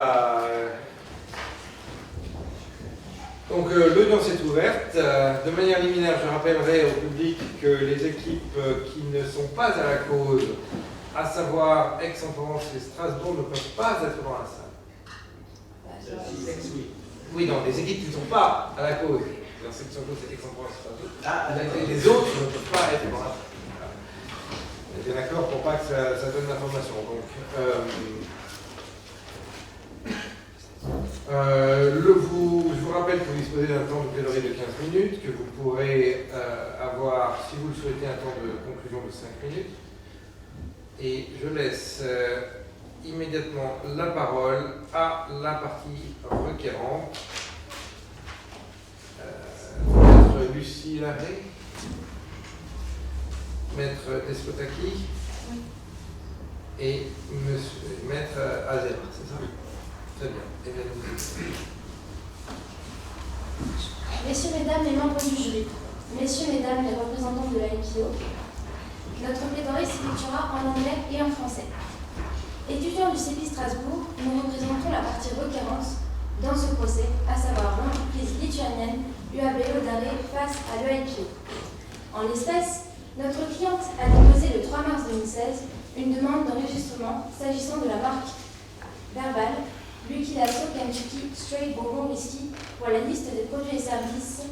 Donc l'audience est ouverte. De manière liminaire, je rappellerai au public que les équipes qui ne sont pas à la cause, à savoir Aix-en-Provence et Strasbourg, ne peuvent pas être dans la salle. Oui, non, les équipes qui ne sont pas à la cause. Dans section cause, c'est Aix-en-Provence et Strasbourg. Les autres ne peuvent pas être dans la salle. On est d'accord pour pas que ça donne l'information. Donc, je vous rappelle que vous disposez d'un temps de plaidoirie de 15 minutes, que vous pourrez avoir, si vous le souhaitez, un temps de conclusion de 5 minutes. Et je laisse immédiatement la parole à la partie requérante. Maître Lucie Larrey, Maître Despotaki et Maître Azera, c'est ça? Très bien. Et bien, Messieurs, Mesdames les membres du jury, Messieurs, Mesdames les représentants de la l'AIPO, notre plaidoirie s'effectuera en anglais et en français. Étudiants du CEPI Strasbourg, nous représentons la partie requérante dans ce procès, à savoir l'entreprise lituanienne UABO d'arrêt face à l'EIPO. En l'espèce, notre cliente a déposé le 3 mars 2016 une demande d'enregistrement s'agissant de la marque verbale Lucky Lasso Kentucky Straight Bourbon Whisky pour la liste des produits et services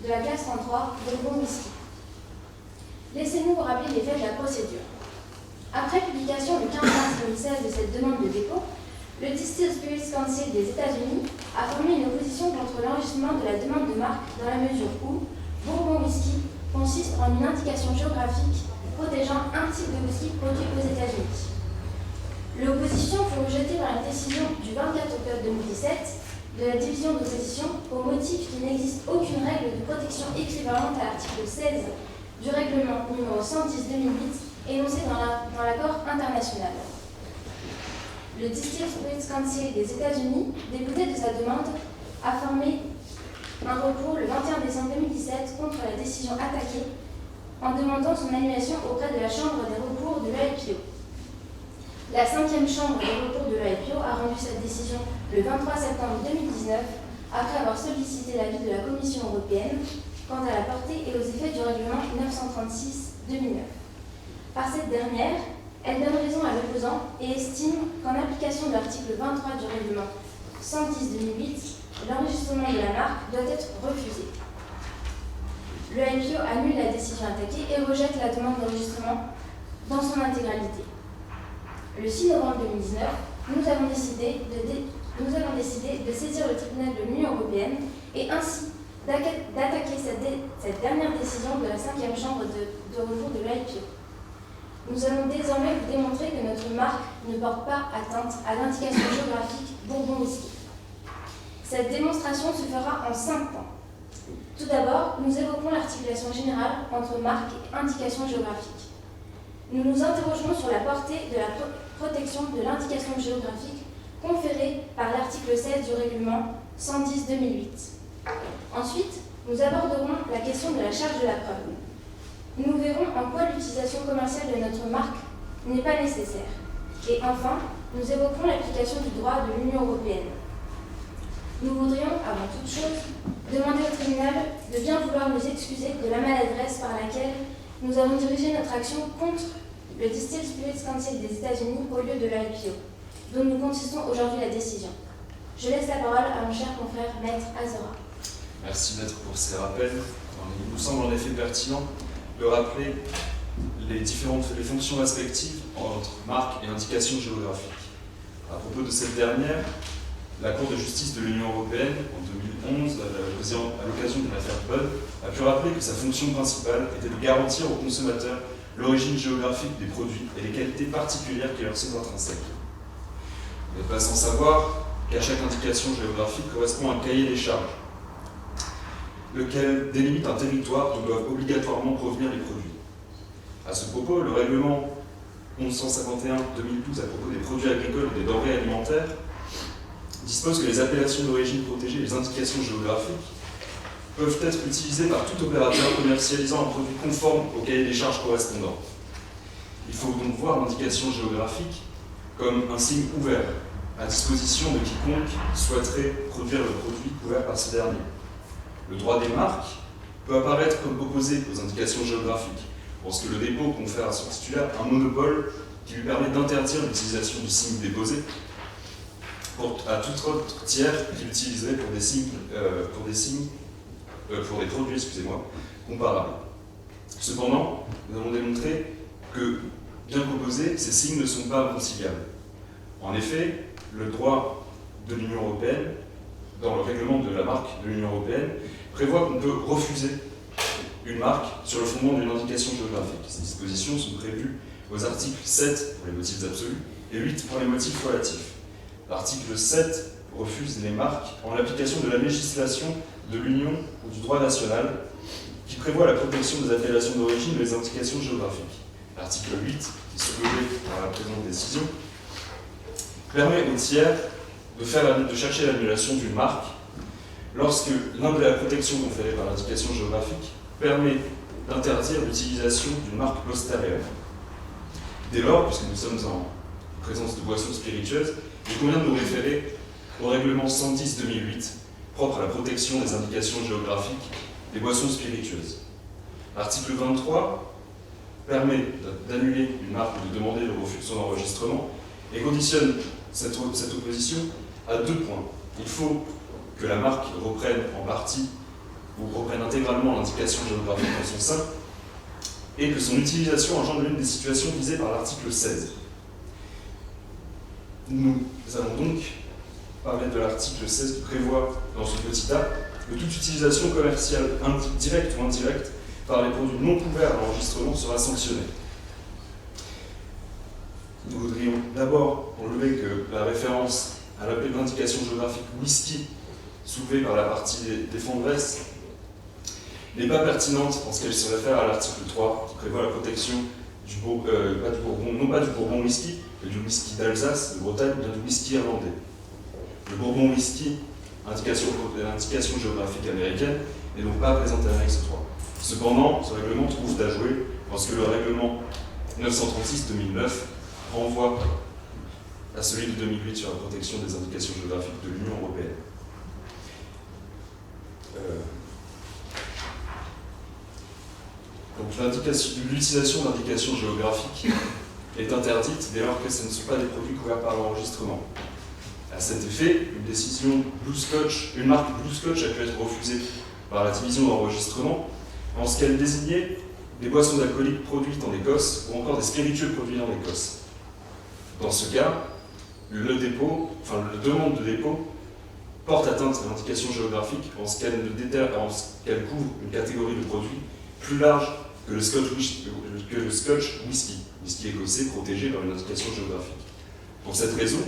de la classe 33 Bourbon Whisky. Laissez-nous vous rappeler les faits de la procédure. Après publication le 15 mars 2016 de cette demande de dépôt, le Distilled Spirits Council des États-Unis a formé une opposition contre l'enregistrement de la demande de marque dans la mesure où Bourbon Whisky consiste en une indication géographique protégeant un type de whisky produit aux États-Unis. L'opposition fut rejetée par une décision du 24 octobre 2017 de la division d'opposition au motif qu'il n'existe aucune règle de protection équivalente à l'article 16 du règlement numéro 110-2008 énoncé dans l'accord international. Le Distilled Spirits Council des États-Unis, député de sa demande, a formé un recours le 21 décembre 2017 contre la décision attaquée en demandant son annulation auprès de la Chambre des recours de l'AIPO. La 5e chambre des recours de l'AIPO a rendu cette décision le 23 septembre 2019 après avoir sollicité l'avis de la Commission européenne quant à la portée et aux effets du règlement 936-2009. Par cette dernière, elle donne raison à l'opposant et estime qu'en application de l'article 23 du règlement 110-2008, l'enregistrement de la marque doit être refusé. L'AIPO annule la décision attaquée et rejette la demande d'enregistrement dans son intégralité. Le 6 novembre 2019, nous avons décidé de saisir le tribunal de l'Union européenne et ainsi d'attaquer cette dernière décision de la 5e chambre de recours de l'AIPO. Nous allons désormais vous démontrer que notre marque ne porte pas atteinte à l'indication géographique Bourbon Whisky. Cette démonstration se fera en 5 points. Tout d'abord, nous évoquons l'articulation générale entre marque et indication géographique. Nous nous interrogerons sur la portée de la protection de l'indication géographique conférée par l'article 16 du règlement 110-2008. Ensuite, nous aborderons la question de la charge de la preuve. Nous verrons en quoi l'utilisation commerciale de notre marque n'est pas nécessaire. Et enfin, nous évoquerons l'application du droit de l'Union européenne. Nous voudrions, avant toute chose, demander au tribunal de bien vouloir nous excuser de la maladresse par laquelle nous avons dirigé notre action contre le Distilled Spirits Council des États-Unis au lieu de l'AIPO, dont nous contestons aujourd'hui la décision. Je laisse la parole à mon cher confrère Maître Azera. Merci Maître pour ces rappels. Il nous semble en effet pertinent de rappeler les fonctions respectives entre marque et indication géographique. À propos de cette dernière, la Cour de justice de l'Union européenne, en 2011, à l'occasion de l'affaire Bud, a pu rappeler que sa fonction principale était de garantir aux consommateurs l'origine géographique des produits et les qualités particulières qui leur sont intrinsèques. Vous n'êtes pas sans savoir qu'à chaque indication géographique correspond un cahier des charges, lequel délimite un territoire dont doivent obligatoirement provenir les produits. À ce propos, le règlement 1151-2012 à propos des produits agricoles et des denrées alimentaires dispose que les appellations d'origine protégée et les indications géographiques peuvent être utilisées par tout opérateur commercialisant un produit conforme au cahier des charges correspondant. Il faut donc voir l'indication géographique comme un signe ouvert à disposition de quiconque souhaiterait produire le produit couvert par ce dernier. Le droit des marques peut apparaître comme opposé aux indications géographiques, lorsque le dépôt confère à son titulaire un monopole qui lui permet d'interdire l'utilisation du signe déposé à tout autre tiers qui l'utiliserait pour des produits comparables. Cependant, nous avons démontré que, bien qu'opposés, ces signes ne sont pas conciliables. En effet, le droit de l'Union européenne, dans le règlement de la marque de l'Union européenne, prévoit qu'on peut refuser une marque sur le fondement d'une indication géographique. Ces dispositions sont prévues aux articles 7 pour les motifs absolus et 8 pour les motifs relatifs. L'article 7 refuse les marques en l'application de la législation de l'Union ou du droit national qui prévoit la protection des appellations d'origine et des indications géographiques. L'article 8, qui est soulevé par la présente décision, permet aux tiers de chercher l'annulation d'une marque lorsque l'un de la protection conférée par l'indication géographique permet d'interdire l'utilisation d'une marque postérieure. Dès lors, puisque nous sommes en présence de boissons spiritueuses, il convient de nous référer au règlement 110/2008, propre à la protection des indications géographiques des boissons spiritueuses. L'article 23 permet d'annuler une marque ou de demander le refus de son enregistrement et conditionne cette opposition à 2 points. Il faut que la marque reprenne en partie ou reprenne intégralement l'indication géographique dans son sein et que son utilisation engendre l'une des situations visées par l'article 16. Nous allons donc parler de l'article 16 qui prévoit dans ce petit A que toute utilisation commerciale directe ou indirecte par les produits non couverts à l'enregistrement sera sanctionnée. Nous voudrions d'abord relever que la référence à l'indication géographique whisky soulevée par la partie des Fondresses n'est pas pertinente en ce qu'elle se réfère à l'article 3 qui prévoit la protection non pas du Bourbon whisky, mais du whisky d'Alsace, de Bretagne, bien du whisky irlandais. Le Bourbon whisky, indication géographique américaine, n'est donc pas présente à l'annexe 3. Cependant, ce règlement trouve à jouer lorsque le règlement 936/2009 renvoie à celui de 2008 sur la protection des indications géographiques de l'Union européenne. Donc l'utilisation d'indications géographiques est interdite dès lors que ce ne sont pas des produits couverts par l'enregistrement. À cet effet, une marque Blue Scotch a pu être refusée par la division d'enregistrement en ce qu'elle désignait des boissons alcooliques produites en Écosse ou encore des spiritueux produits en Écosse. Dans ce cas, la demande de dépôt porte atteinte à l'indication géographique en ce qu'elle couvre une catégorie de produits plus large que le Scotch whisky écossais protégé par une indication géographique. Pour cette raison,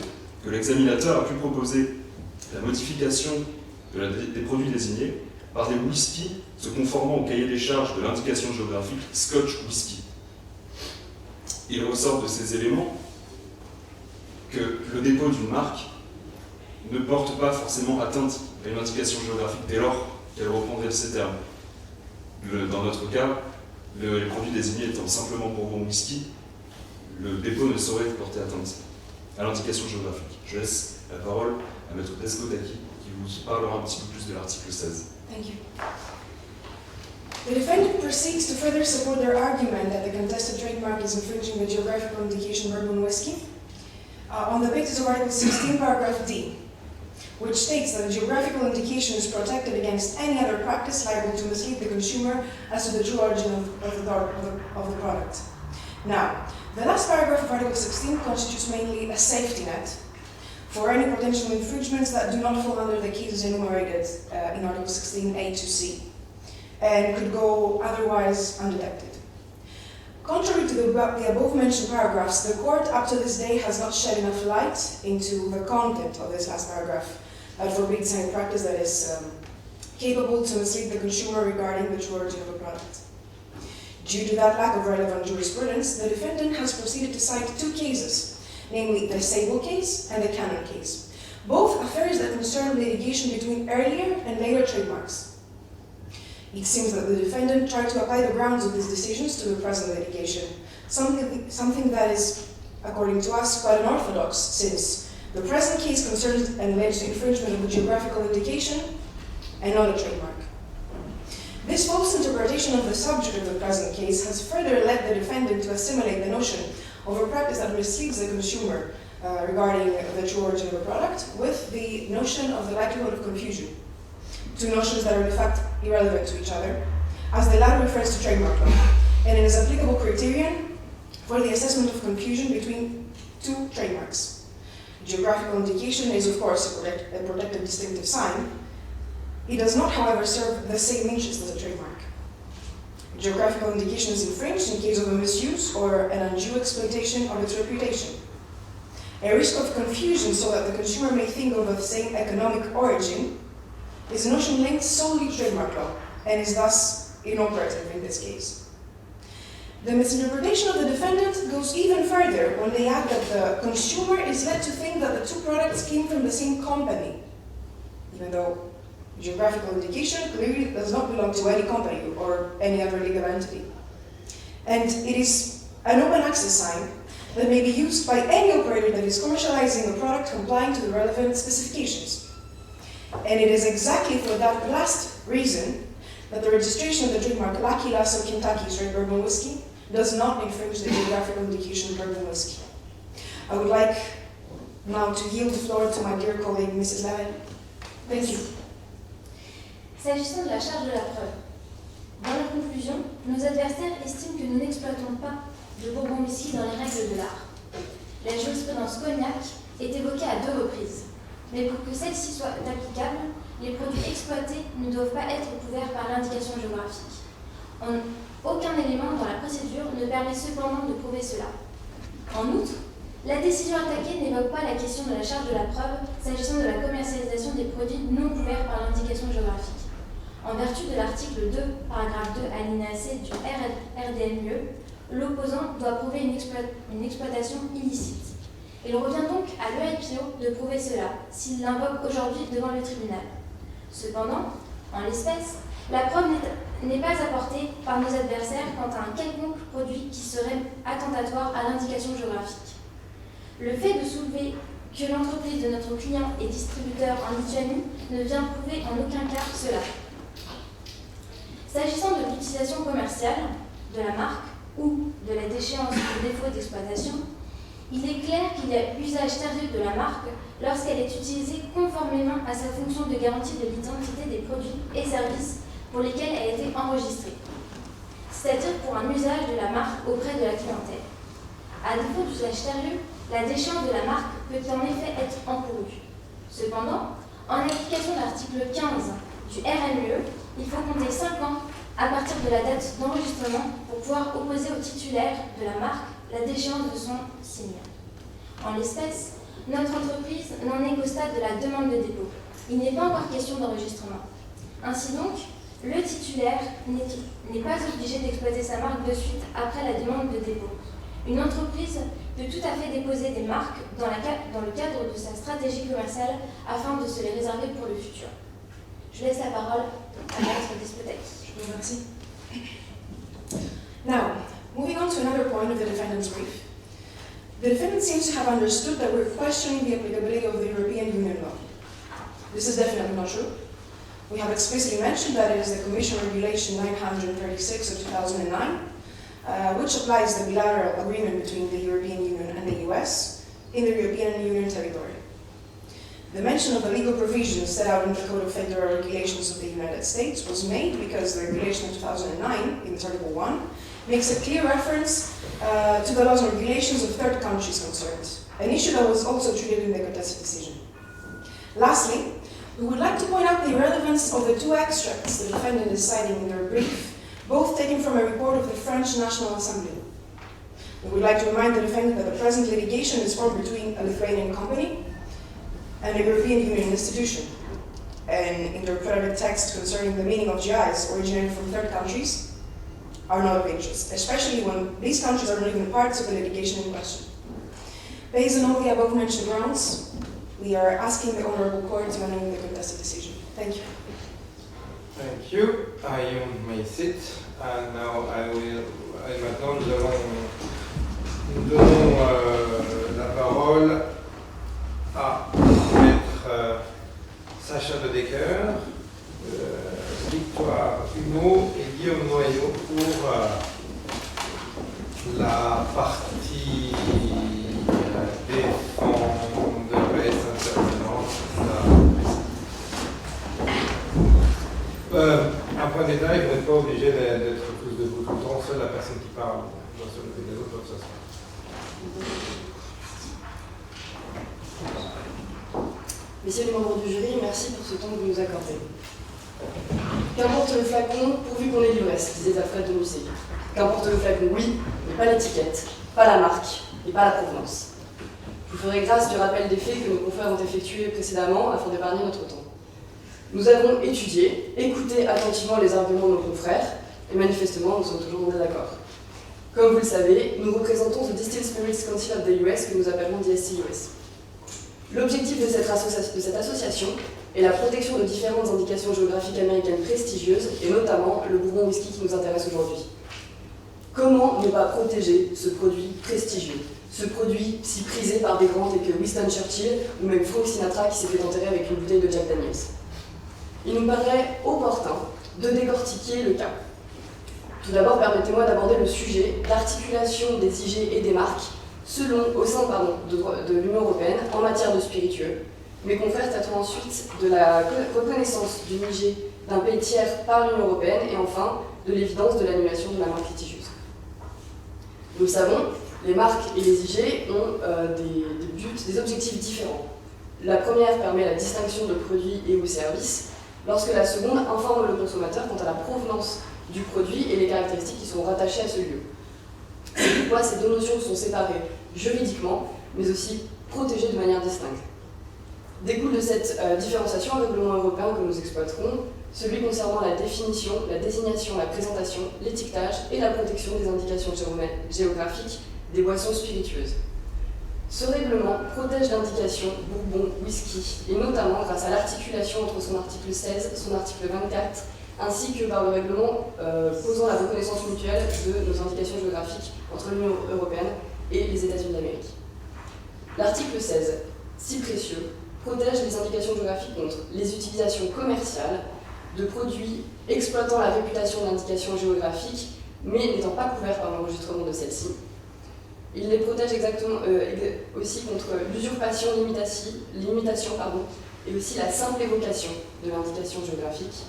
que l'examinateur a pu proposer la modification des produits désignés par des whiskies se conformant au cahier des charges de l'indication géographique Scotch whisky. Il ressort de ces éléments que le dépôt d'une marque ne porte pas forcément atteinte à une indication géographique dès lors qu'elle reprendrait ces termes. Dans notre cas, les produits désignés étant simplement Bourbon whisky, le dépôt ne saurait porter atteinte à l'indication géographique. Je laisse la parole à Maître Descotaki qui vous parlera un petit peu plus de l'article 16. Thank you. The defendant proceeds to further support their argument that the contested trademark is infringing the geographical indication Bourbon whisky on the basis of Article 16, paragraph D, which states that the geographical indication is protected against any other practice liable to mislead the consumer as to the true origin of the product. Now, the last paragraph of Article 16 constitutes mainly a safety net for any potential infringements that do not fall under the cases enumerated in Article 16A to C, and could go otherwise undetected. Contrary to the above-mentioned paragraphs, the court up to this day has not shed enough light into the content of this last paragraph that forbids any practice that is capable to mislead the consumer regarding the true origin of a product. Due to that lack of relevant jurisprudence, the defendant has proceeded to cite 2 cases, namely the Sable case and the Cannon case, both affairs that concern litigation between earlier and later trademarks. It seems that the defendant tried to apply the grounds of these decisions to the present litigation, something that is, according to us, quite unorthodox, since The present case concerns an alleged infringement of the geographical indication and not a trademark. This false interpretation of the subject of the present case has further led the defendant to assimilate the notion of a practice that misleads the consumer regarding the true origin of a product with the notion of the likelihood of confusion, two notions that are in fact irrelevant to each other, as the latter refers to trademark law, and it is an applicable criterion for the assessment of confusion between two trademarks. Geographical indication is, of course, a protected distinctive sign. It does not, however, serve the same interest as a trademark. Geographical indication is infringed in case of a misuse or an undue exploitation of its reputation. A risk of confusion so that the consumer may think of the same economic origin is a notion linked solely to trademark law and is thus inoperative in this case. The misinterpretation of the defendant goes even further when they add that the consumer is led to think that the two products came from the same company, even though geographical indication clearly does not belong to any company or any other legal entity. And it is an open access sign that may be used by any operator that is commercializing a product complying to the relevant specifications. And it is exactly for that last reason that the registration of the trademark Lucky Lasso Kentucky Straight Bourbon Whiskey does not infringe the geographical indication bourbon whiskey. I would like now to yield the floor to my dear colleague, Mrs. Levin. Thank you. S'agissant de la charge de la preuve, dans la conclusion, nos adversaires estiment que nous n'exploitons pas de bourbon whisky dans les règles de l'art. La jurisprudence cognac est évoquée à 2 reprises, mais pour que celle-ci soit applicable, les produits exploités ne doivent pas être couverts par l'indication géographique. Aucun élément dans la procédure ne permet cependant de prouver cela. En outre, la décision attaquée n'évoque pas la question de la charge de la preuve s'agissant de la commercialisation des produits non couverts par l'indication géographique. En vertu de l'article 2, paragraphe 2, alinéa C du RDMUE, l'opposant doit prouver une exploitation illicite. Il revient donc à l'EIPO de prouver cela, s'il l'invoque aujourd'hui devant le tribunal. Cependant, en l'espèce, la preuve n'est pas apportée par nos adversaires quant à un quelconque produit qui serait attentatoire à l'indication géographique. Le fait de soulever que l'entreprise de notre client est distributeur en Lituanie ne vient prouver en aucun cas cela. S'agissant de l'utilisation commerciale de la marque ou de la déchéance ou défaut d'exploitation, il est clair qu'il y a usage sérieux de la marque lorsqu'elle est utilisée conformément à sa fonction de garantie de l'identité des produits et services pour lesquels elle a été enregistrée, c'est-à-dire pour un usage de la marque auprès de la clientèle. À défaut d'usage sérieux, la déchéance de la marque peut en effet être encourue. Cependant, en application de l'article 15 du RMUE, il faut compter 5 ans à partir de la date d'enregistrement pour pouvoir opposer au titulaire de la marque la déchéance de son signe. En l'espèce, notre entreprise n'en est qu'au stade de la demande de dépôt. Il n'est pas encore question d'enregistrement. Ainsi donc, le titulaire n'est pas obligé d'exploiter sa marque de suite après la demande de dépôt. Une entreprise peut tout à fait déposer des marques dans le cadre de sa stratégie commerciale afin de se les réserver pour le futur. Je laisse la parole à Maître Despotaki. Je vous remercie. Now, moving on to another point of the defendant's brief. The defendant seems to have understood that we're questioning the applicability of the European Union law. This is definitely not true. We have explicitly mentioned that it is the Commission Regulation 936 of 2009, which applies the bilateral agreement between the European Union and the US in the European Union territory. The mention of the legal provisions set out in the Code of Federal Regulations of the United States was made because the regulation of 2009, in Article 1, makes a clear reference to the laws and regulations of third countries concerned, an issue that was also treated in the contested decision. Lastly, we would like to point out the relevance of the 2 extracts the defendant is citing in their brief, both taken from a report of the French National Assembly. We would like to remind the defendant that the present litigation is formed between a Lithuanian company and a European Union institution. And interpretive text concerning the meaning of GIs originating from third countries are not of interest, especially when these countries are not even parts of the litigation in question. Based on all the above mentioned grounds, we are asking the Honorable Court to annul the contested decision. Thank you. Thank you. You may sit. And now maintenant nous donnons la parole à Maître Sacha De Decker, Victoire Humeau et Guillaume Noyau pour la partie défenderesse intervenante. Un point de détail, vous n'êtes pas obligé d'être tous debout tout le temps. Seule la personne qui parle doit se lever, les autres doivent s'asseoir. Messieurs les membres du jury, merci pour ce temps que vous nous accordez. Qu'importe le flacon, pourvu qu'on ait l'ivresse, disait Alfred de Musset. Qu'importe le flacon, oui, mais pas l'étiquette, pas la marque et pas la provenance. Je vous ferai grâce du rappel des faits que nos confrères ont effectués précédemment afin d'épargner notre temps. Nous avons étudié, écouté attentivement les arguments de nos confrères, et manifestement, nous sommes toujours en désaccord. Comme vous le savez, nous représentons le Distilled Spirits Council of the US, que nous appellons DSCUS. L'objectif de cette association est la protection de différentes indications géographiques américaines prestigieuses, et notamment le Bourbon Whisky qui nous intéresse aujourd'hui. Comment ne pas protéger ce produit prestigieux, ce produit si prisé par des grands tels que Winston Churchill ou même Frank Sinatra qui s'est fait enterrer avec une bouteille de Jack Daniels? Il nous paraît opportun de décortiquer le cas. Tout d'abord, permettez-moi d'aborder le sujet d'articulation des IG et des marques au sein de l'Union européenne en matière de spiritueux. Mes confrères traiteront ensuite de la reconnaissance d'une IG d'un pays tiers par l'Union européenne et enfin de l'évidence de l'annulation de la marque litigieuse. Nous le savons, les marques et les IG ont des objectifs différents. La première permet la distinction de produits et ou services, lorsque la seconde informe le consommateur quant à la provenance du produit et les caractéristiques qui sont rattachées à ce lieu. C'est pourquoi ces deux notions sont séparées juridiquement, mais aussi protégées de manière distincte. Découle de cette différenciation un règlement européen que nous exploiterons, celui concernant la définition, la désignation, la présentation, l'étiquetage et la protection des indications géographiques des boissons spiritueuses. Ce règlement protège l'indication Bourbon Whisky, et notamment grâce à l'articulation entre son article 16, son article 24, ainsi que par le règlement posant la reconnaissance mutuelle de nos indications géographiques entre l'Union européenne et les États-Unis d'Amérique. L'article 16, si précieux, protège les indications géographiques contre les utilisations commerciales de produits exploitant la réputation d'indications géographiques, mais n'étant pas couverts par l'enregistrement de celles-ci. Il les protège aussi contre l'usurpation, l'imitation, et aussi la simple évocation de l'indication géographique.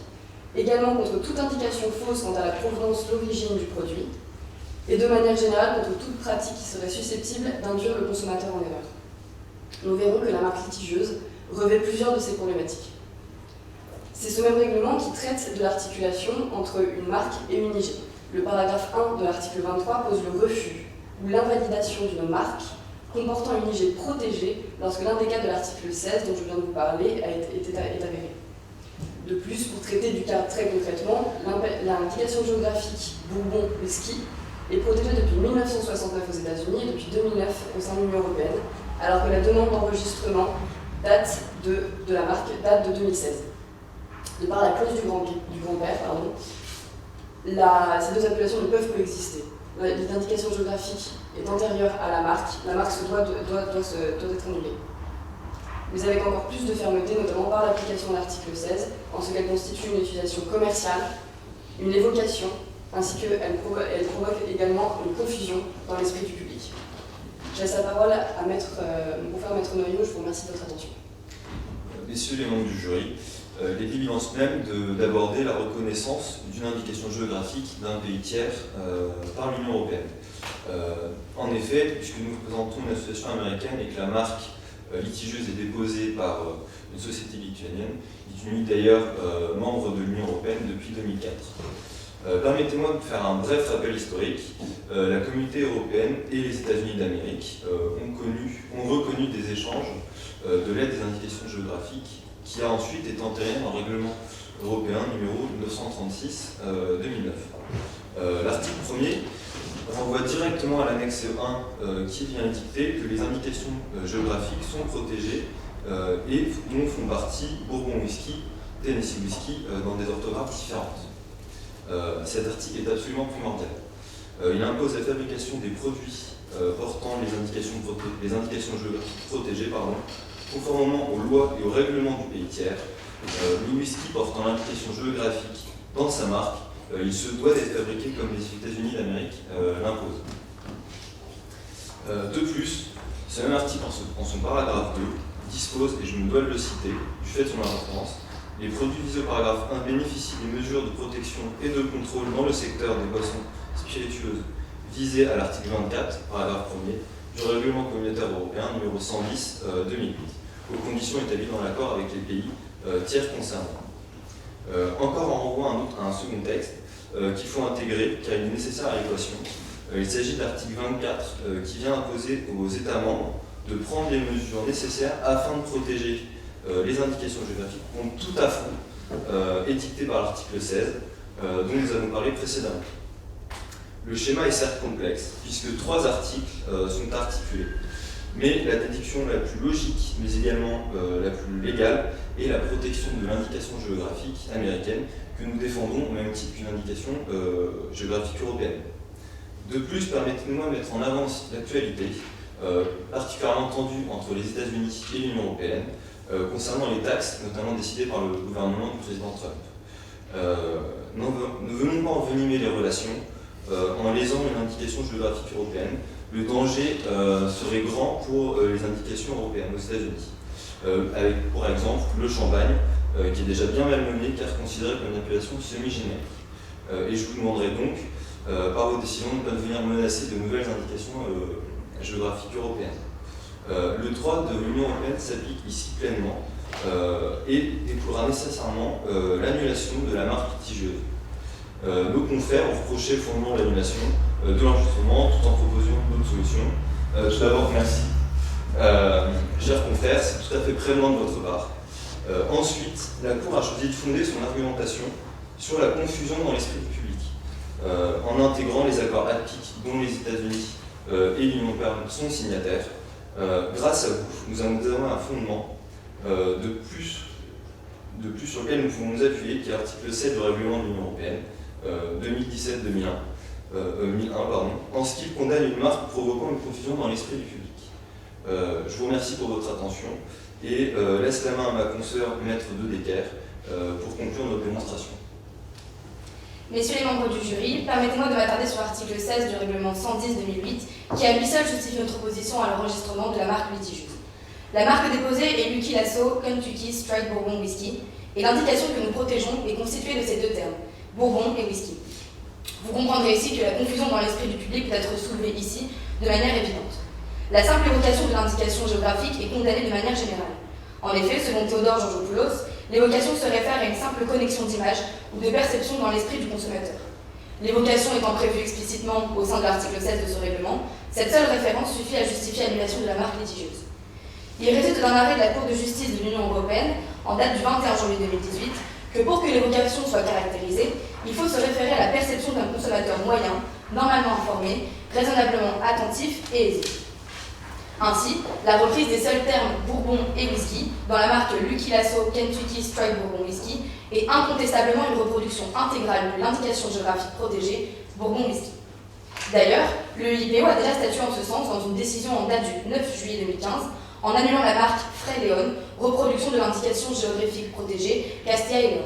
Également contre toute indication fausse quant à la provenance, l'origine du produit, et de manière générale contre toute pratique qui serait susceptible d'induire le consommateur en erreur. Nous verrons que la marque litigieuse revêt plusieurs de ces problématiques. C'est ce même règlement qui traite de l'articulation entre une marque et une IG. Le paragraphe 1 de l'article 23 pose le refus ou l'invalidation d'une marque comportant une IG protégée lorsque l'un des cas de l'article 16 dont je viens de vous parler est avéré. De plus, pour traiter du cas très concrètement, l'indication géographique Bourbon Whisky est protégée depuis 1969 aux États-Unis et depuis 2009 au sein de l'Union européenne, alors que la demande d'enregistrement de la marque date de 2016. De par la clause du grand-père, ces deux appellations ne peuvent coexister. L'indication géographique est antérieure à la marque doit être annulée. Mais avec encore plus de fermeté, notamment par l'application de l'article 16, en ce qu'elle constitue une utilisation commerciale, une évocation, ainsi qu'elle provoque également une confusion dans l'esprit du public. Je laisse la parole à mon confrère Maître Noyau, je vous remercie de votre attention. Messieurs les membres du jury, il est l'évidence même d'aborder la reconnaissance d'une indication géographique d'un pays tiers par l'Union européenne. En effet, puisque nous représentons une association américaine et que la marque litigieuse est déposée par une société lituanienne, Lituanie d'ailleurs membre de l'Union européenne depuis 2004. Permettez-moi de faire un bref rappel historique. La communauté européenne et les États-Unis d'Amérique ont reconnu des échanges de l'aide des indications géographiques qui a ensuite été entériné dans le règlement européen numéro 936-2009. L'article 1er renvoie directement à l'annexe 1 qui vient indiquer que les indications géographiques sont protégées et dont font partie Bourbon Whisky, Tennessee Whisky dans des orthographes différentes. Cet article est absolument primordial. Il impose la fabrication des produits portant les indications géographiques protégées Conformément aux lois et aux règlements du pays tiers, le whisky portant l'indication géographique dans sa marque, il se doit d'être fabriqué comme les États-Unis d'Amérique l'imposent. De plus, ce même article, en son paragraphe 2, dispose, et je me dois de le citer, du fait de son importance, les produits visés au paragraphe 1 bénéficient des mesures de protection et de contrôle dans le secteur des boissons spiritueuses visées à l'article 24, paragraphe 1er, du règlement communautaire européen numéro 110/2008, aux conditions établies dans l'accord avec les pays tiers concernés. Encore en renvoie à un second texte qu'il faut intégrer car il est nécessaire à l'équation. Il s'agit de l'article 24 qui vient imposer aux États membres de prendre les mesures nécessaires afin de protéger les indications géographiques contre tout affront édicté par l'article 16 dont nous avons parlé précédemment. Le schéma est certes complexe puisque 3 articles sont articulés, mais la déduction la plus logique mais également la plus légale est la protection de l'indication géographique américaine que nous défendons au même titre qu'une indication géographique européenne. De plus, permettez-moi de mettre en avant l'actualité, particulièrement tendue entre les États-Unis et l'Union européenne, concernant les taxes, notamment décidées par le gouvernement du président Trump. Ne venons pas envenimer les relations en lésant une indication géographique européenne. Le danger serait grand pour les indications européennes aux États-Unis, avec par exemple le champagne, qui est déjà bien malmené car considéré comme une appellation semi-générique. Et je vous demanderai donc, par vos décisions, de ne pas venir menacer de nouvelles indications géographiques européennes. Le droit de l'Union européenne s'applique ici pleinement et découlera nécessairement l'annulation de la marque litigieuse. Nos confrères ont reproché le fondement de l'annulation de l'enregistrement tout en proposant d'autres solutions. Tout d'abord, merci. Chers confrères, c'est tout à fait prévenant de votre part. Ensuite, la Cour a choisi de fonder son argumentation sur la confusion dans l'esprit du public, en intégrant les accords ATPIC dont les États-Unis et l'Union européenne sont signataires. Grâce à vous, nous avons désormais un fondement de plus sur lequel nous pouvons nous appuyer, qui est l'article 7 du règlement de l'Union européenne 2017-2001, en ce qui condamne une marque provoquant une confusion dans l'esprit du public. Je vous remercie pour votre attention et laisse la main à ma consoeur maître de Decker pour conclure notre démonstration. Messieurs les membres du jury, permettez-moi de m'attarder sur l'article 16 du règlement 110/2008 qui à lui seul justifie notre opposition à l'enregistrement de la marque litigieuse. La marque déposée est Lucky Lasso Kentucky Straight Bourbon Whisky et l'indication que nous protégeons est constituée de ces deux termes, bourbon et whisky. Vous comprendrez ici que la confusion dans l'esprit du public peut être soulevée ici de manière évidente. La simple évocation de l'indication géographique est condamnée de manière générale. En effet, selon Théodore Georgopoulos, l'évocation se réfère à une simple connexion d'image ou de perception dans l'esprit du consommateur. L'évocation étant prévue explicitement au sein de l'article 16 de ce règlement, cette seule référence suffit à justifier l'annulation de la marque litigieuse. Il résulte d'un arrêt de la Cour de justice de l'Union européenne, en date du 21 janvier 2018, que pour que l'évocation soit caractérisée, il faut se référer à la perception d'un consommateur moyen, normalement informé, raisonnablement attentif et aisé. Ainsi, la reprise des seuls termes bourbon et whisky dans la marque Lucky Lasso Kentucky Straight Bourbon Whisky est incontestablement une reproduction intégrale de l'indication géographique protégée bourbon whisky. D'ailleurs, le IPO a déjà statué en ce sens dans une décision en date du 9 juillet 2015 en annulant la marque Fray León, reproduction de l'indication géographique protégée Castilla y León.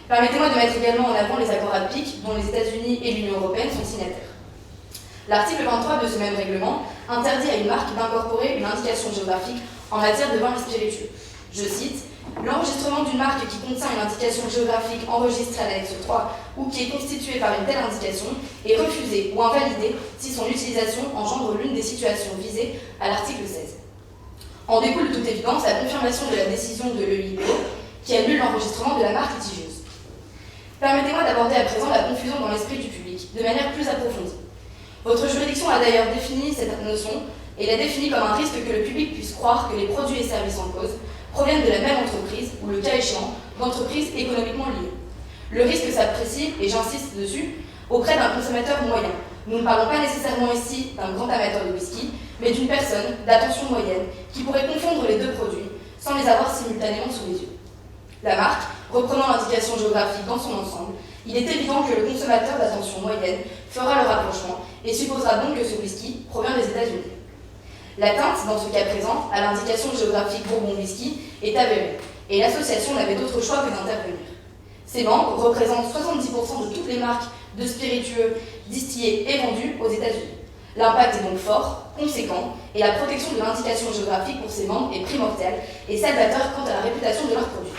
Permettez-moi de mettre également en avant les accords ATPIC dont les États-Unis et l'Union européenne sont signataires. L'article 23 de ce même règlement interdit à une marque d'incorporer une indication géographique en matière de vin spiritueux. Je cite, « L'enregistrement d'une marque qui contient une indication géographique enregistrée à l'annexe 3 ou qui est constituée par une telle indication est refusée ou invalidée si son utilisation engendre l'une des situations visées à l'article 16. » En découle de toute évidence la confirmation de la décision de l'EIPO qui annule l'enregistrement de la marque litigieuse. Permettez-moi d'aborder à présent la confusion dans l'esprit du public de manière plus approfondie. Votre juridiction a d'ailleurs défini cette notion et l'a définie comme un risque que le public puisse croire que les produits et services en cause proviennent de la même entreprise ou, le cas échéant, d'entreprises économiquement liées. Le risque s'apprécie, et j'insiste dessus, auprès d'un consommateur moyen. Nous ne parlons pas nécessairement ici d'un grand amateur de whisky, mais d'une personne d'attention moyenne qui pourrait confondre les deux produits sans les avoir simultanément sous les yeux. La marque, reprenant l'indication géographique dans son ensemble, il est évident que le consommateur d'attention moyenne fera le rapprochement et supposera donc que ce whisky provient des États-Unis. L'atteinte, dans ce cas présent, à l'indication géographique Bourbon Whisky est avérée, et l'association n'avait d'autre choix que d'intervenir. Ses membres représentent 70% de toutes les marques de spiritueux distillés et vendus aux États-Unis. L'impact est donc fort, conséquent, et la protection de l'indication géographique pour ses membres est primordiale et salvateur quant à la réputation de leurs produits.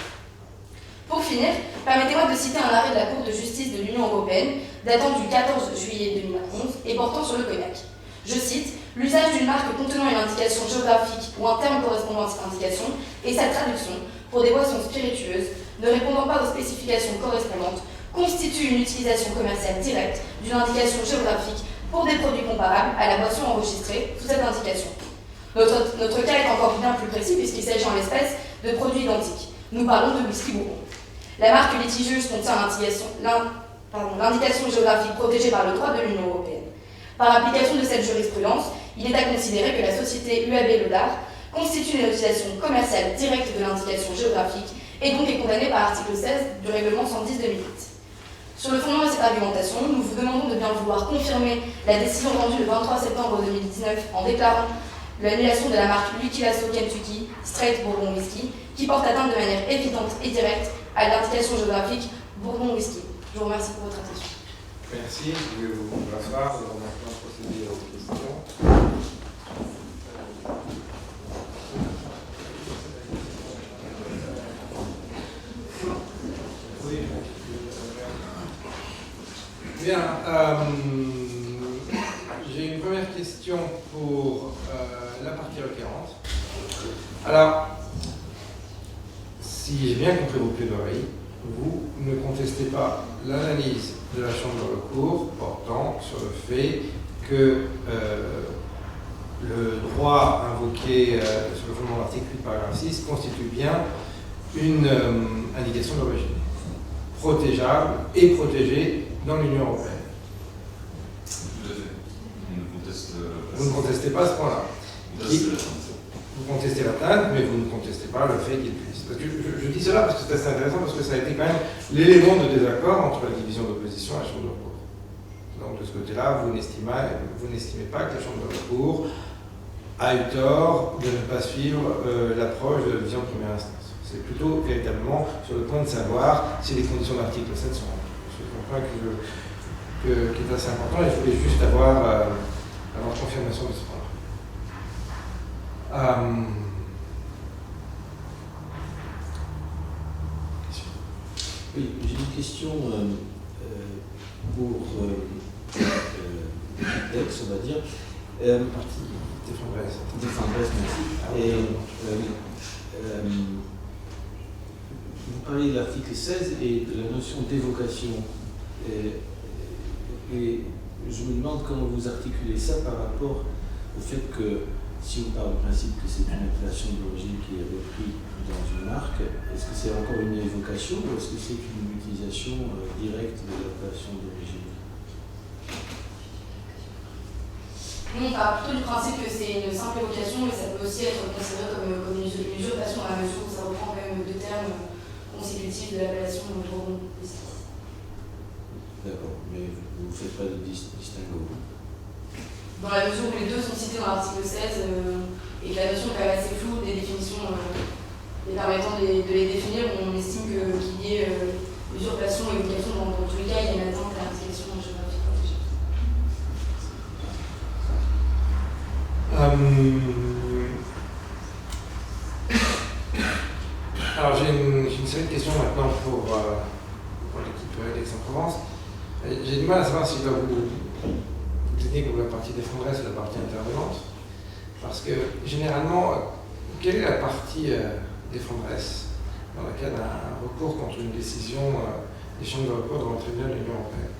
Pour finir, permettez-moi de citer un arrêt de la Cour de justice de l'Union européenne datant du 14 juillet 2011 et portant sur le cognac. Je cite, « L'usage d'une marque contenant une indication géographique ou un terme correspondant à cette indication et sa traduction pour des boissons spiritueuses ne répondant pas aux spécifications correspondantes constitue une utilisation commerciale directe d'une indication géographique pour des produits comparables à la boisson enregistrée sous cette indication. » Notre cas est encore bien plus précis puisqu'il s'agit en l'espèce de produits identiques. Nous parlons de whisky Bourbon. La marque litigieuse contient l'indication géographique protégée par le droit de l'Union européenne. Par application de cette jurisprudence, il est à considérer que la société UAB Lodar constitue une utilisation commerciale directe de l'indication géographique et donc est condamnée par l'article 16 du règlement 110/2008. Sur le fondement de cette argumentation, nous vous demandons de bien vouloir confirmer la décision rendue le 23 septembre 2019 en déclarant l'annulation de la marque Lucky Lasso Kentucky Straight Bourbon Whisky, qui porte atteinte de manière évidente et directe à l'indication géographique Bourbon Whisky. Je vous remercie pour votre attention. Merci, je vais vous asseoir, nous allons maintenant procéder aux questions. Bien, j'ai une première question pour la partie requérante. Alors, si j'ai bien compris vos plaidoiries, vous ne contestez pas l'analyse de la Chambre de recours portant sur le fait que le droit invoqué sur le fondement de l'article 8, paragraphe 6 constitue bien une indication d'origine protégeable et protégée dans l'Union européenne. Tout à fait. Vous ne contestez pas ce point-là. Vous contestez l'atteinte, mais vous ne contestez pas le fait qu'il puisse. Parce que je dis cela parce que c'est assez intéressant, parce que ça a été quand même l'élément de désaccord entre la division d'opposition et la Chambre de recours. Donc de ce côté-là, vous n'estimez pas que la Chambre de recours a eu tort de ne pas suivre l'approche de la division de première instance. C'est plutôt véritablement sur le point de savoir si les conditions de l'article 7 sont remplies. C'est un point qui est assez important et je voulais juste avoir confirmation de ce point-là. Oui, j'ai une question pour Dex, on va dire. Défendresse, merci. Et vous parlez de l'article 16 et de la notion d'évocation. Et je me demande comment vous articulez ça par rapport au fait que, si on part du principe que c'est une appellation d'origine qui est reprise dans une marque, est-ce que c'est encore une évocation ou est-ce que c'est une utilisation directe de l'appellation d'origine? On part plutôt du principe que c'est une simple évocation, mais ça peut aussi être considéré comme une usurpation dans la mesure où ça reprend quand même deux termes consécutifs de l'appellation Bourbon Whisky. D'accord, mais vous ne faites pas de distinguo. Dans la mesure où les deux sont cités dans l'article 16 et que la notion est quand même assez floue des définitions et permettant de les définir, on estime qu'il y ait usurpation et évocation. Dans tous les cas, il y a une atteinte à l'indication géographique protégée. Alors j'ai une série de questions maintenant pour l'équipe d'Aix-en-Provence. J'ai du mal à savoir si je dois vous dire que la partie défendresse ou la partie intervenante. Parce que généralement, quelle est la partie défendresse dans laquelle un recours contre une décision des chambres de recours devant le tribunal de l'Union européenne?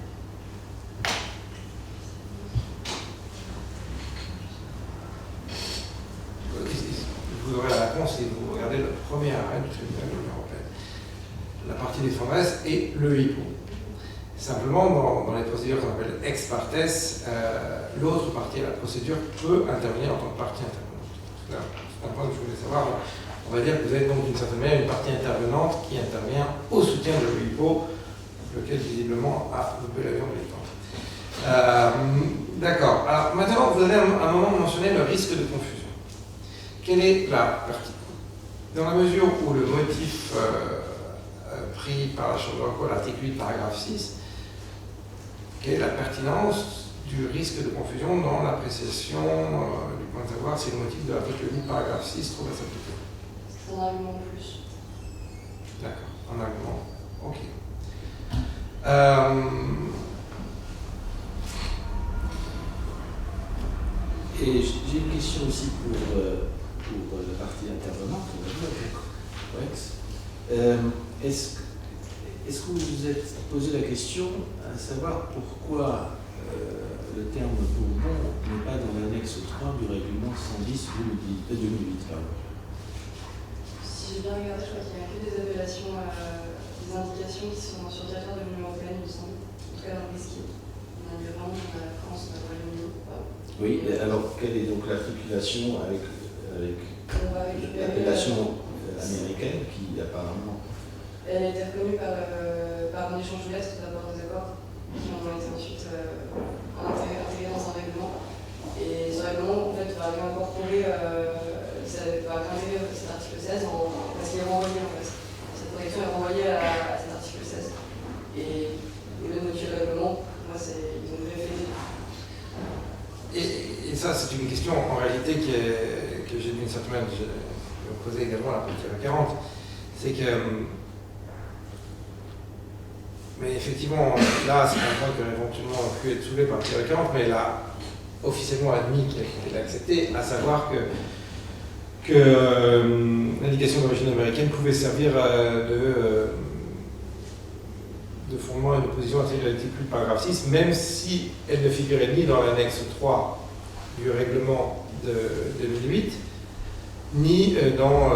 Vous aurez la réponse si vous regardez le premier arrêt du tribunal de l'Union européenne. La partie défendresse et le HIPO. Simplement, dans les procédures qu'on appelle ex partes, l'autre partie à la procédure peut intervenir en tant que partie intervenante. C'est un point que je voulais savoir. On va dire que vous êtes donc d'une certaine manière une partie intervenante qui intervient au soutien de l'HIPO, lequel visiblement a loupé l'avion de l'étang. D'accord. Alors maintenant, vous avez à un moment mentionné le risque de confusion. quelle est la partie? Dans la mesure où le motif pris par la Chambre de recours, l'article 8, paragraphe 6, quelle est la pertinence du risque de confusion dans l'appréciation du point de savoir si le motif de l'article 8, paragraphe 6 trouve à s'appliquer? C'est un argument de plus. D'accord, un argument. Ok. Et j'ai une question aussi pour la partie intervenante, on va dire, Rex. Est-ce que vous vous êtes posé la question à savoir pourquoi le terme Bourbon n'est pas dans l'annexe 3 du règlement 110/2008 pardon. Si j'ai bien regardé, je crois qu'il n'y a que des appellations, des indications qui sont sur le territoire de l'Union Européenne, il me semble. En tout cas dans le whisky. On a vraiment la France, on a le Royaume-Uni. Oui, alors quelle est donc l'articulation avec l'appellation américaine qui apparemment... Elle a été reconnue par un échange de lettres d'abord des accords qui ont été ensuite intégrés dans un règlement. Et ce règlement, en fait, va incorporer, ça va intégrer cet article 16 parce qu'il est renvoyé en fait. Cette protection est renvoyée à cet article 16. Et au lieu de modifier le règlement, moi, ils ont greffé. Et ça, c'est une question en réalité que j'ai d'une certaine manière posée également à la partie 40. C'est que. Mais effectivement, là, c'est un point qui aurait éventuellement pu être soulevé par le 40, mais elle a officiellement admis qu'elle a accepté, à savoir que l'indication d'origine américaine pouvait servir de fondement à une opposition à l'article 8, paragraphe 6, même si elle ne figurait ni dans l'annexe 3 du règlement de 2008, ni dans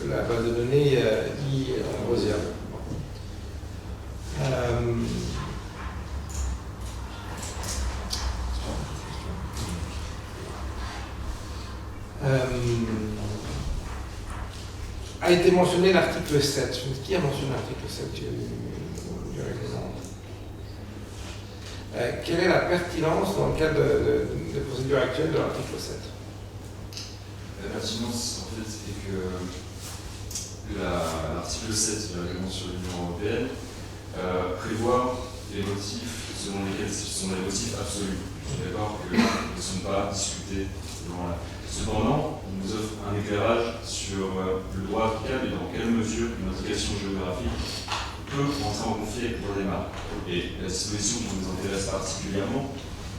la base de données e-Rosière. A été mentionné l'article 7. Qui a mentionné l'article 7 du règlement? Quelle est la pertinence dans le cadre de procédure actuelle de l'article 7? La pertinence, en fait, c'est que l'article 7 du règlement sur l'Union européenne prévoit les motifs selon lesquels ce sont des motifs absolus. Je suis d'accord qu'ils ne sont pas discutés devant là. Cependant, il nous offre un éclairage sur le droit applicable et dans quelle mesure une indication géographique peut entrer en conflit avec le droit des marques. Et la disposition qui nous intéresse particulièrement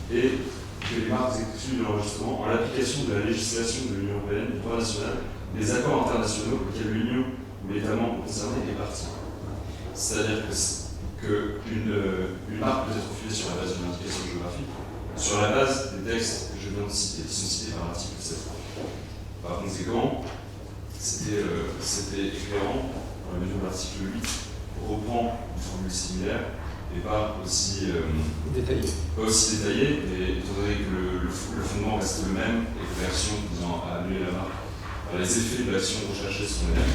est que les marques excluent de l'enregistrement en l'application de la législation de l'Union européenne, du droit national, des accords internationaux auxquels l'Union ou l'État membre concerné est partie. C'est-à-dire qu'une marque peut être refusée sur la base d'une indication géographique, sur la base des textes que je viens de citer, qui sont cités par l'article 7. Par conséquent, c'était éclairant, dans la mesure de l'article 8, reprend une formule similaire, et pas aussi détaillée. Et étant donné que le fondement reste le même, et que l'action visant à annuler la marque, les effets de l'action recherchée sont les mêmes.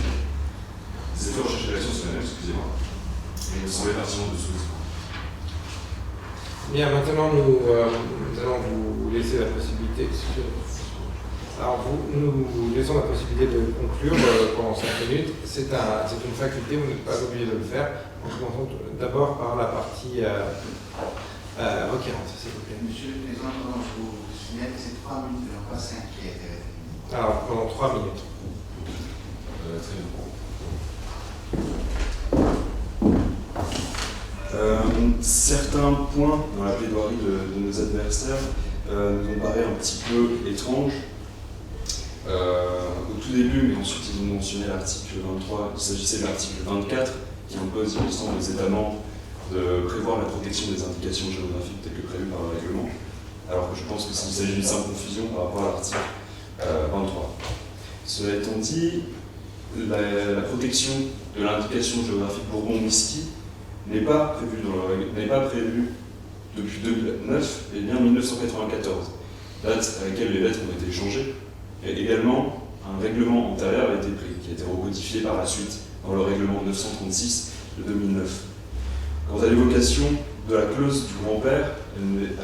Les effets recherchés de l'action sont les mêmes, excusez-moi. Et il me semblait pertinent de souligner. Bien, maintenant nous allons vous laisser la possibilité. Alors nous laissons la possibilité de conclure pendant 5 minutes. C'est une faculté, vous n'êtes pas obligé de le faire. On commence d'abord par la partie requérante, s'il vous plaît. Monsieur le Président, je vous signale que c'est 3 minutes, non pas 5 qui a été réfléchi. Alors pendant 3 minutes. Très bien. Certains points dans la plaidoirie de nos adversaires nous ont paru un petit peu étranges. Au tout début, mais ensuite ils ont mentionné l'article 23, il s'agissait de l'article 24 qui impose, il me semble, aux États membres de prévoir la protection des indications géographiques telles que prévues par le règlement, alors que je pense qu'il s'agit d'une simple confusion par rapport à l'article 23. Cela étant dit, la protection de l'indication géographique Bourbon Whisky n'est pas prévue depuis 2009, et bien 1994, date à laquelle les lettres ont été échangées, et également un règlement antérieur a été pris, qui a été recodifié par la suite dans le règlement 936 de 2009. Quant à l'évocation de la clause du grand-père, elle n'est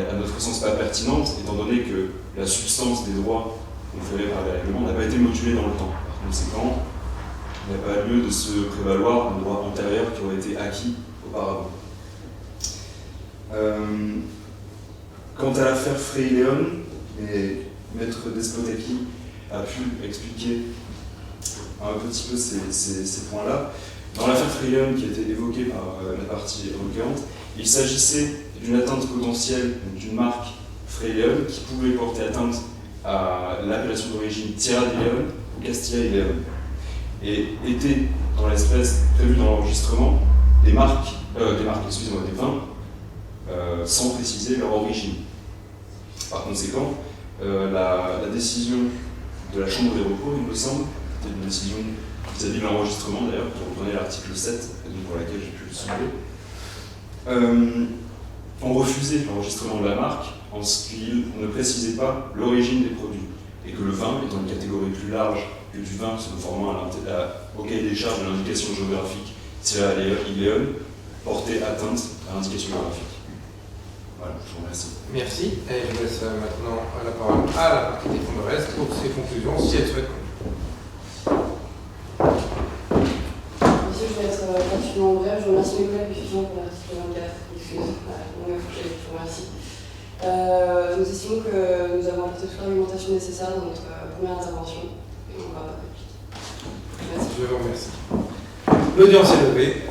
à notre sens pas pertinente, étant donné que la substance des droits conférée par les règlements n'a pas été modulée dans le temps. Par conséquent, il n'y a pas lieu de se prévaloir d'un droit antérieur qui aurait été acquis auparavant. Quant à l'affaire Frey-Léon, Maître Despotaki a pu expliquer un petit peu ces points-là. Dans l'affaire Frey-Léon qui a été évoquée par la partie requérante, il s'agissait d'une atteinte potentielle d'une marque Frey-Léon qui pouvait porter atteinte à l'appellation d'origine Tierra de León ou Castilla y León. Et était dans l'espèce prévue dans l'enregistrement des vins sans préciser leur origine. Par conséquent, la décision de la Chambre des recours, il me semble, était une décision vis-à-vis de l'enregistrement d'ailleurs, qui reprenait l'article 7, pour laquelle j'ai pu le soulever, ont refusé l'enregistrement de la marque en ce qu'ils ne précisaient pas l'origine des produits, et que le vin, étant une catégorie plus large que du vin se conformant au cahier des charges de l'indication géographique Tierra y León, portait atteinte à l'indication géographique. Voilà, je vous remercie. Merci. Et je laisse maintenant la parole à la partie défenderesse pour ses conclusions, si elle souhaite. Monsieur, je vais être particulièrement bref. Je remercie mes collègues effectivement pour l'article 24. Excusez-moi, on m'a couché, je vous remercie. Nous estimons que nous avons apporté toute l'argumentation nécessaire dans notre première intervention. Et on va pas plus. Merci. Je vous remercie. L'audience est levée.